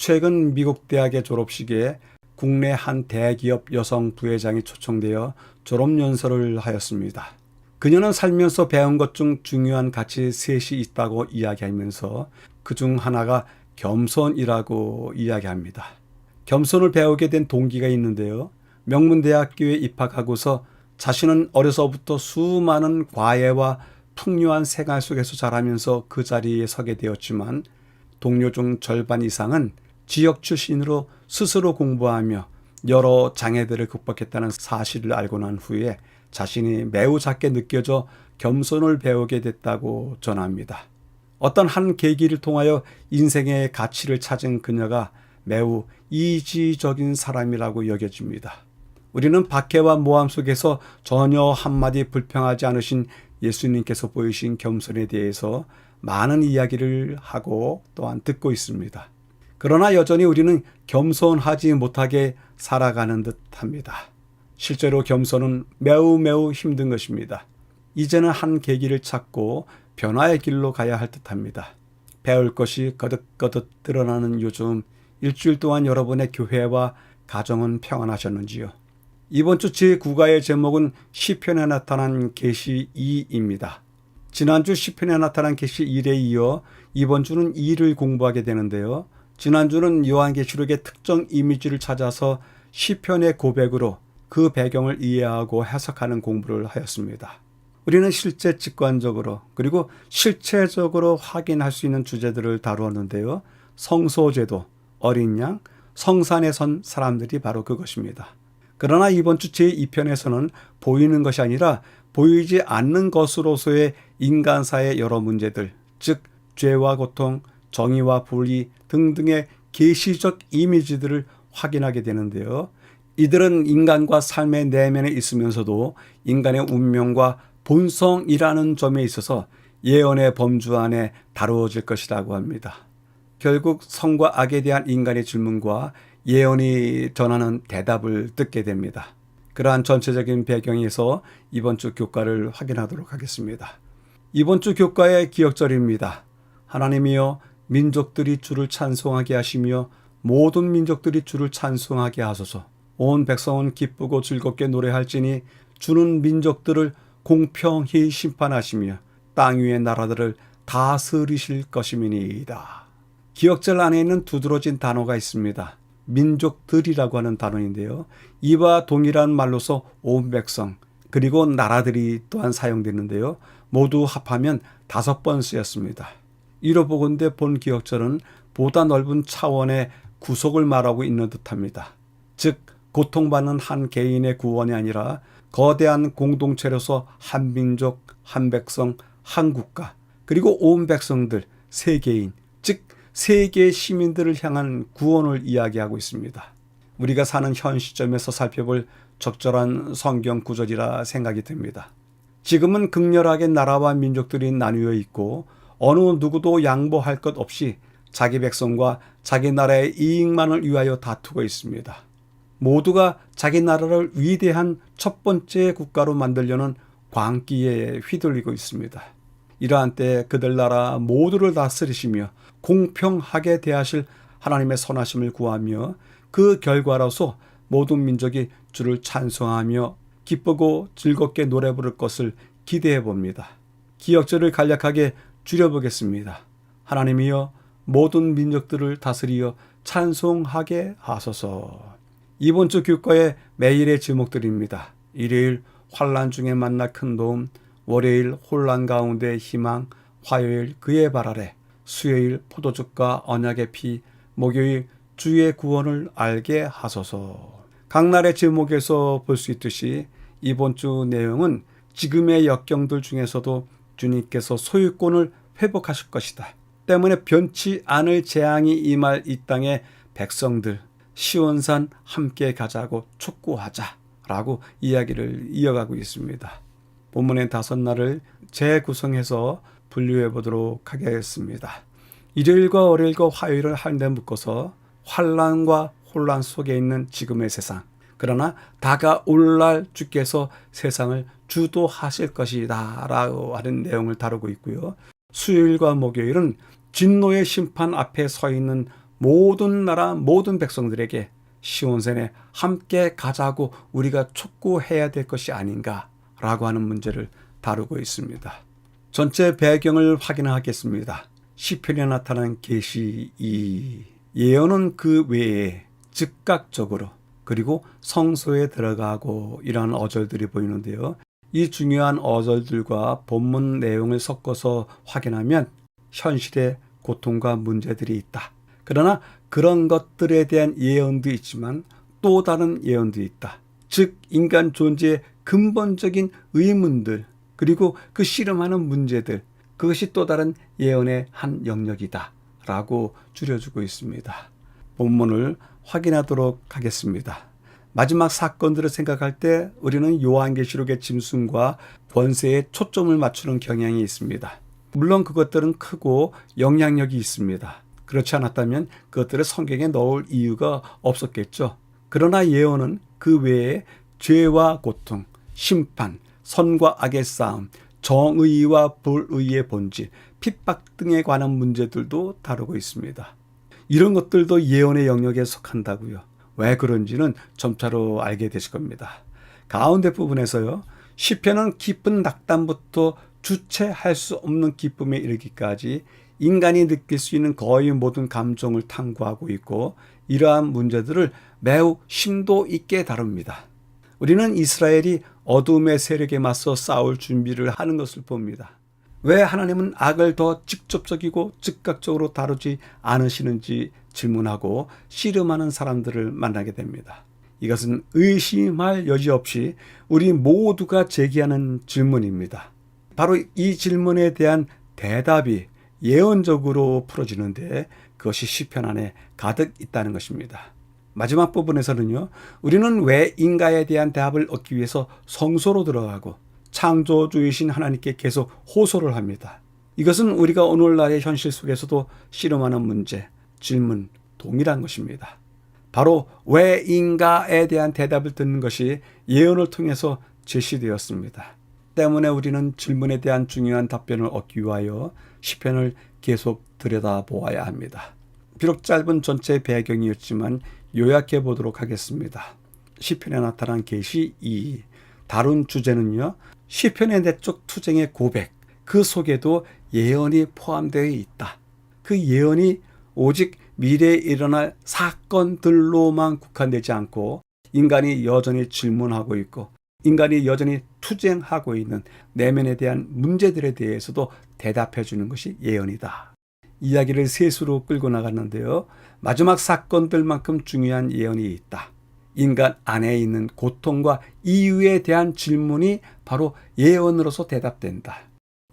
최근 미국 대학의 졸업식에 국내 한 대기업 여성 부회장이 초청되어 졸업연설을 하였습니다. 그녀는 살면서 배운 것 중 중요한 가치 셋이 있다고 이야기하면서 그중 하나가 겸손이라고 이야기합니다. 겸손을 배우게 된 동기가 있는데요. 명문대학교에 입학하고서 자신은 어려서부터 수많은 과외와 풍요한 생활 속에서 자라면서 그 자리에 서게 되었지만 동료 중 절반 이상은 지역 출신으로 스스로 공부하며 여러 장애들을 극복했다는 사실을 알고 난 후에 자신이 매우 작게 느껴져 겸손을 배우게 됐다고 전합니다. 어떤 한 계기를 통하여 인생의 가치를 찾은 그녀가 매우 이지적인 사람이라고 여겨집니다. 우리는 박해와 모함 속에서 전혀 한마디 불평하지 않으신 예수님께서 보이신 겸손에 대해서 많은 이야기를 하고 또한 듣고 있습니다. 그러나 여전히 우리는 겸손하지 못하게 살아가는 듯합니다. 실제로 겸손은 매우 힘든 것입니다. 이제는 한 계기를 찾고 변화의 길로 가야 할 듯합니다. 배울 것이 거듭거듭 드러나는 요즘 일주일 동안 여러분의 교회와 가정은 평안하셨는지요? 이번 주 제9가의 제목은 시편에 나타난 계시 2입니다. 지난주 시편에 나타난 계시 1에 이어 이번 주는 2를 공부하게 되는데요. 지난주는 요한계시록의 특정 이미지를 찾아서 시편의 고백으로 그 배경을 이해하고 해석하는 공부를 하였습니다. 우리는 실제 직관적으로 그리고 실체적으로 확인할 수 있는 주제들을 다루었는데요. 성소제도, 어린 양, 성산에 선 사람들이 바로 그것입니다. 그러나 이번 주 제2편에서는 보이는 것이 아니라 보이지 않는 것으로서의 인간사의 여러 문제들, 즉 죄와 고통, 정의와 불의 등등의 계시적 이미지들을 확인하게 되는데요. 이들은 인간과 삶의 내면에 있으면서도 인간의 운명과 본성이라는 점에 있어서 예언의 범주 안에 다루어질 것이라고 합니다. 결국 성과 악에 대한 인간의 질문과 예언이 전하는 대답을 듣게 됩니다. 그러한 전체적인 배경에서 이번 주 교과를 확인하도록 하겠습니다. 이번 주 교과의 기억절입니다. 하나님이여 민족들이 주를 찬송하게 하시며 모든 민족들이 주를 찬송하게 하소서. 온 백성은 기쁘고 즐겁게 노래할지니 주는 민족들을 공평히 심판하시며 땅 위의 나라들을 다스리실 것임이니이다. 기억절 안에 있는 두드러진 단어가 있습니다. 민족들이라고 하는 단어인데요. 이와 동일한 말로서 온 백성 그리고 나라들이 또한 사용되는데요. 모두 합하면 5번 쓰였습니다. 이로 보건대 본 기억절은 보다 넓은 차원의 구속을 말하고 있는 듯합니다. 즉 고통받는 한 개인의 구원이 아니라 거대한 공동체로서 한 민족, 한 백성, 한 국가 그리고 온 백성들, 세계인 즉 세계 시민들을 향한 구원을 이야기하고 있습니다. 우리가 사는 현 시점에서 살펴볼 적절한 성경 구절이라 생각이 듭니다. 지금은 극렬하게 나라와 민족들이 나뉘어 있고 어느 누구도 양보할 것 없이 자기 백성과 자기 나라의 이익만을 위하여 다투고 있습니다. 모두가 자기 나라를 위대한 첫 번째 국가로 만들려는 광기에 휘둘리고 있습니다. 이러한 때에 그들 나라 모두를 다스리시며 공평하게 대하실 하나님의 선하심을 구하며 그 결과로서 모든 민족이 주를 찬송하며 기쁘고 즐겁게 노래 부를 것을 기대해 봅니다. 기억절을 간략하게 줄여보겠습니다. 하나님이여 모든 민족들을 다스리어 찬송하게 하소서. 이번 주 교과의 매일의 제목들입니다. 일요일 환난 중에 만나 큰 도움, 월요일 혼란 가운데 희망, 화요일 그의 발 아래, 수요일 포도즙과 언약의 피, 목요일 주의 구원을 알게 하소서. 각 날의 제목에서 볼 수 있듯이 이번 주 내용은 지금의 역경들 중에서도 주님께서 소유권을 회복하실 것이다. 때문에 변치 않을 재앙이 임할 이 땅의 백성들, 시온산 함께 가자고 촉구하자라고 이야기를 이어가고 있습니다. 본문의 5날을 재구성해서 분류해 보도록 하겠습니다. 일요일과 월요일과 화요일을 한데 묶어서 환난과 혼란 속에 있는 지금의 세상, 그러나 다가올 날 주께서 세상을 주도하실 것이다 라고 하는 내용을 다루고 있고요. 수요일과 목요일은 진노의 심판 앞에 서 있는 모든 나라 모든 백성들에게 시온산에 함께 가자고 우리가 촉구해야 될 것이 아닌가라고 하는 문제를 다루고 있습니다. 전체 배경을 확인하겠습니다. 시편에 나타난 계시 2 예언은 그 외에 즉각적으로 그리고 성소에 들어가고 이러한 어절들이 보이는데요. 이 중요한 어절들과 본문 내용을 섞어서 확인하면 현실의 고통과 문제들이 있다. 그러나 그런 것들에 대한 예언도 있지만 또 다른 예언도 있다. 즉 인간 존재의 근본적인 의문들 그리고 그 씨름하는 문제들 그것이 또 다른 예언의 한 영역이다 라고 줄여주고 있습니다. 본문을 확인하도록 하겠습니다. 마지막 사건들을 생각할 때 우리는 요한계시록의 짐승과 권세에 초점을 맞추는 경향이 있습니다. 물론 그것들은 크고 영향력이 있습니다. 그렇지 않았다면 그것들을 성경에 넣을 이유가 없었겠죠. 그러나 예언은 그 외에 죄와 고통, 심판, 선과 악의 싸움, 정의와 불의의 본질, 핍박 등에 관한 문제들도 다루고 있습니다. 이런 것들도 예언의 영역에 속한다고요. 왜 그런지는 점차로 알게 되실 겁니다. 가운데 부분에서요. 시편은 깊은 낙담부터 주체할 수 없는 기쁨에 이르기까지 인간이 느낄 수 있는 거의 모든 감정을 탐구하고 있고 이러한 문제들을 매우 심도 있게 다룹니다. 우리는 이스라엘이 어둠의 세력에 맞서 싸울 준비를 하는 것을 봅니다. 왜 하나님은 악을 더 직접적이고 즉각적으로 다루지 않으시는지 질문하고 씨름하는 사람들을 만나게 됩니다. 이것은 의심할 여지 없이 우리 모두가 제기하는 질문입니다. 바로 이 질문에 대한 대답이 예언적으로 풀어지는데 그것이 시편 안에 가득 있다는 것입니다. 마지막 부분에서는요. 우리는 왜 인가에 대한 대답을 얻기 위해서 성소로 들어가고 창조주이신 하나님께 계속 호소를 합니다. 이것은 우리가 오늘날의 현실 속에서도 씨름하는 문제, 질문, 동일한 것입니다. 바로 왜 인가에 대한 대답을 듣는 것이 예언을 통해서 제시되었습니다. 때문에 우리는 질문에 대한 중요한 답변을 얻기 위하여 시편을 계속 들여다보아야 합니다. 비록 짧은 전체 배경이었지만 요약해 보도록 하겠습니다. 시편에 나타난 계시 2 다룬 주제는요. 시편의 내적 투쟁의 고백 그 속에도 예언이 포함되어 있다. 그 예언이 오직 미래에 일어날 사건들로만 국한되지 않고 인간이 여전히 질문하고 있고 인간이 여전히 투쟁하고 있는 내면에 대한 문제들에 대해서도 대답해 주는 것이 예언이다. 이야기를 셋으로 끌고 나갔는데요. 마지막 사건들만큼 중요한 예언이 있다. 인간 안에 있는 고통과 이유에 대한 질문이 바로 예언으로서 대답된다.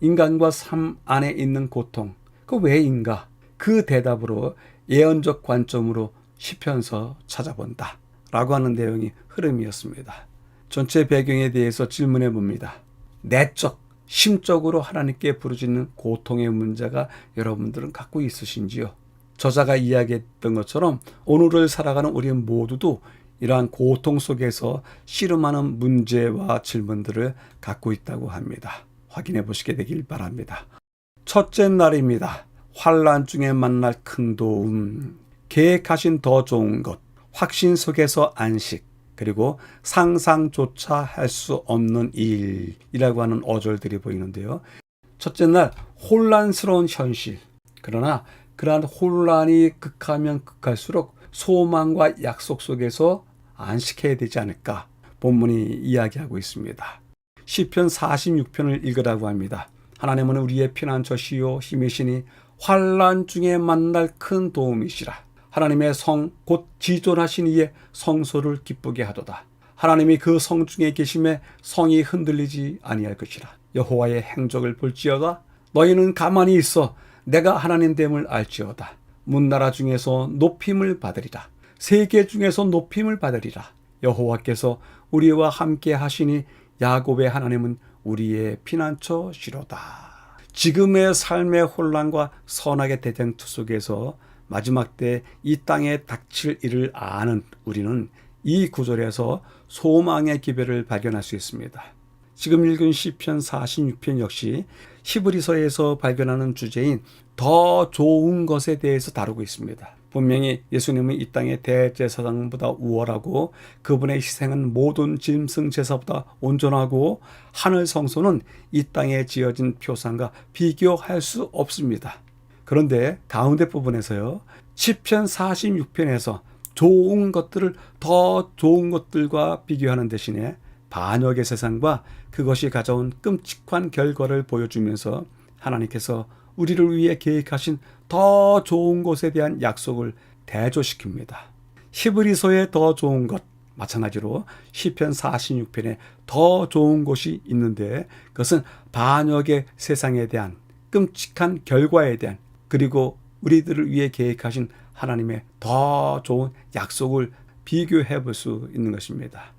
인간과 삶 안에 있는 고통, 그 왜인가? 그 대답으로 예언적 관점으로 시편서 찾아본다. 라고 하는 내용이 흐름이었습니다. 전체 배경에 대해서 질문해 봅니다. 내적, 심적으로 하나님께 부르짖는 고통의 문제가 여러분들은 갖고 있으신지요? 저자가 이야기했던 것처럼 오늘을 살아가는 우리 모두도 이러한 고통 속에서 씨름하는 문제와 질문들을 갖고 있다고 합니다. 확인해 보시게 되길 바랍니다. 첫째 날입니다. 환난 중에 만날 큰 도움, 계획하신 더 좋은 것, 확신 속에서 안식, 그리고 상상조차 할 수 없는 일이라고 하는 어절들이 보이는데요. 첫째 날 혼란스러운 현실, 그러나 그러한 혼란이 극하면 극할수록 소망과 약속 속에서 안식해야 되지 않을까 본문이 이야기하고 있습니다. 시편 46편을 읽으라고 합니다. 하나님은 우리의 피난처시요 힘이시니 환난 중에 만날 큰 도움이시라. 하나님의 성 곧 지존하신 이의 성소를 기쁘게 하도다. 하나님이 그 성 중에 계심에 성이 흔들리지 아니할 것이라. 여호와의 행적을 볼지어다. 너희는 가만히 있어 내가 하나님 됨을 알지어다. 문나라 중에서 높임을 받으리라. 세계 중에서 높임을 받으리라. 여호와께서 우리와 함께 하시니 야곱의 하나님은 우리의 피난처시로다. 지금의 삶의 혼란과 선악의 대쟁투 속에서 마지막 때 이 땅에 닥칠 일을 아는 우리는 이 구절에서 소망의 기별을 발견할 수 있습니다. 지금 읽은 시편 46편 역시 히브리서에서 발견하는 주제인 더 좋은 것에 대해서 다루고 있습니다. 분명히 예수님은 이 땅의 대제사장보다 우월하고 그분의 희생은 모든 짐승 제사보다 온전하고 하늘 성소는 이 땅에 지어진 표상과 비교할 수 없습니다. 그런데 가운데 부분에서요, 시편 46편에서 좋은 것들을 더 좋은 것들과 비교하는 대신에 반역의 세상과 그것이 가져온 끔찍한 결과를 보여주면서 하나님께서 우리를 위해 계획하신 더 좋은 것에 대한 약속을 대조시킵니다. 히브리서의 더 좋은 것, 마찬가지로 시편 46편에 더 좋은 것이 있는데 그것은 반역의 세상에 대한 끔찍한 결과에 대한 그리고 우리들을 위해 계획하신 하나님의 더 좋은 약속을 비교해 볼 수 있는 것입니다.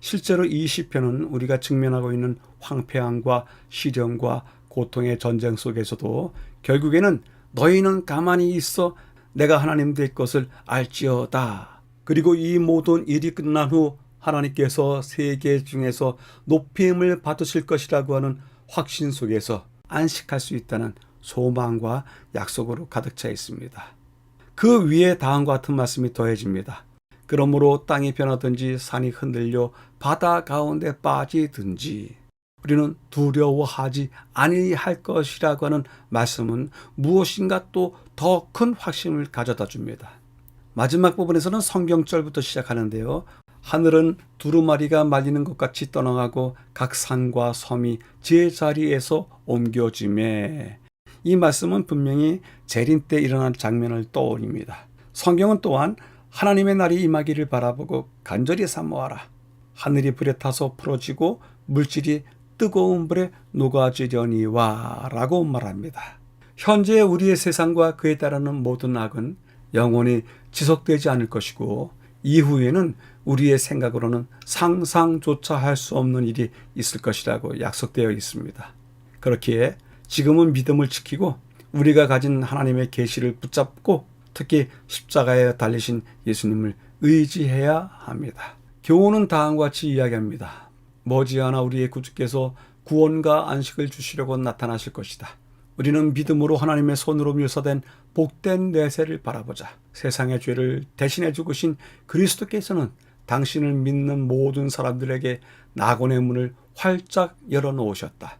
실제로 이 시편은 우리가 직면하고 있는 황폐함과 시련과 고통의 전쟁 속에서도 결국에는 너희는 가만히 있어 내가 하나님 될 것을 알지어다. 그리고 이 모든 일이 끝난 후 하나님께서 세계 중에서 높임을 받으실 것이라고 하는 확신 속에서 안식할 수 있다는 소망과 약속으로 가득 차 있습니다. 그 위에 다음과 같은 말씀이 더해집니다. 그러므로 땅이 변하든지 산이 흔들려 바다 가운데 빠지든지 우리는 두려워하지 아니할 것이라고 하는 말씀은 무엇인가 또 더 큰 확신을 가져다 줍니다. 마지막 부분에서는 성경절부터 시작하는데요. 하늘은 두루마리가 말리는 것 같이 떠나가고 각 산과 섬이 제자리에서 옮겨지매. 이 말씀은 분명히 재림 때 일어난 장면을 떠올립니다. 성경은 또한 하나님의 날이 임하기를 바라보고 간절히 사모하라. 하늘이 불에 타서 풀어지고 물질이 뜨거운 불에 녹아지려니와 라고 말합니다. 현재 우리의 세상과 그에 따르는 모든 악은 영원히 지속되지 않을 것이고 이후에는 우리의 생각으로는 상상조차 할 수 없는 일이 있을 것이라고 약속되어 있습니다. 그렇기에 지금은 믿음을 지키고 우리가 가진 하나님의 계시를 붙잡고 특히 십자가에 달리신 예수님을 의지해야 합니다. 교훈은 다음과 같이 이야기합니다. 머지않아 우리의 구주께서 구원과 안식을 주시려고 나타나실 것이다. 우리는 믿음으로 하나님의 손으로 묘사된 복된 내세를 바라보자. 세상의 죄를 대신해 죽으신 그리스도께서는 당신을 믿는 모든 사람들에게 낙원의 문을 활짝 열어놓으셨다.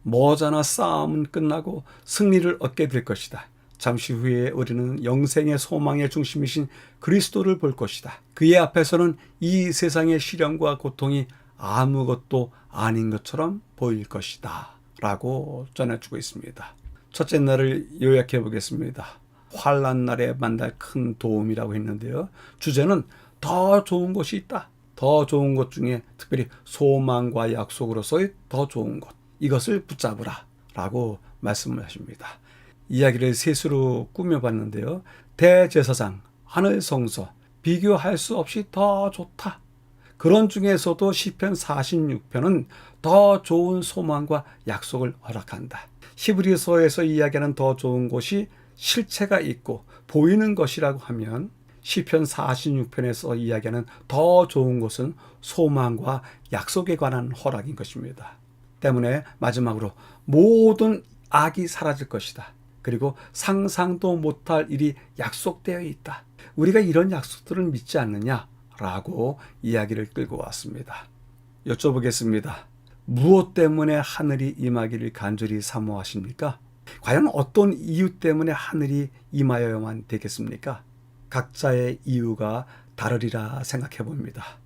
머지않아 싸움은 끝나고 승리를 얻게 될 것이다. 잠시 후에 우리는 영생의 소망의 중심이신 그리스도를 볼 것이다. 그의 앞에서는 이 세상의 시련과 고통이 아무것도 아닌 것처럼 보일 것이다. 라고 전해주고 있습니다. 첫째 날을 요약해 보겠습니다. 환난 날에 만날 큰 도움이라고 했는데요. 주제는 더 좋은 것이 있다. 더 좋은 것 중에 특별히 소망과 약속으로서의 더 좋은 것. 이것을 붙잡으라. 라고 말씀을 하십니다. 이야기를 셋으로 꾸며봤는데요. 대제사장, 하늘 성소, 비교할 수 없이 더 좋다. 그런 중에서도 시편 46편은 더 좋은 소망과 약속을 허락한다. 히브리서에서 이야기하는 더 좋은 것이 실체가 있고 보이는 것이라고 하면 시편 46편에서 이야기하는 더 좋은 것은 소망과 약속에 관한 허락인 것입니다. 때문에 마지막으로 모든 악이 사라질 것이다. 그리고 상상도 못할 일이 약속되어 있다. 우리가 이런 약속들을 믿지 않느냐라고 이야기를 끌고 왔습니다. 여쭤보겠습니다. 무엇 때문에 하늘이 임하기를 간절히 사모하십니까? 과연 어떤 이유 때문에 하늘이 임하여야만 되겠습니까? 각자의 이유가 다르리라 생각해 봅니다.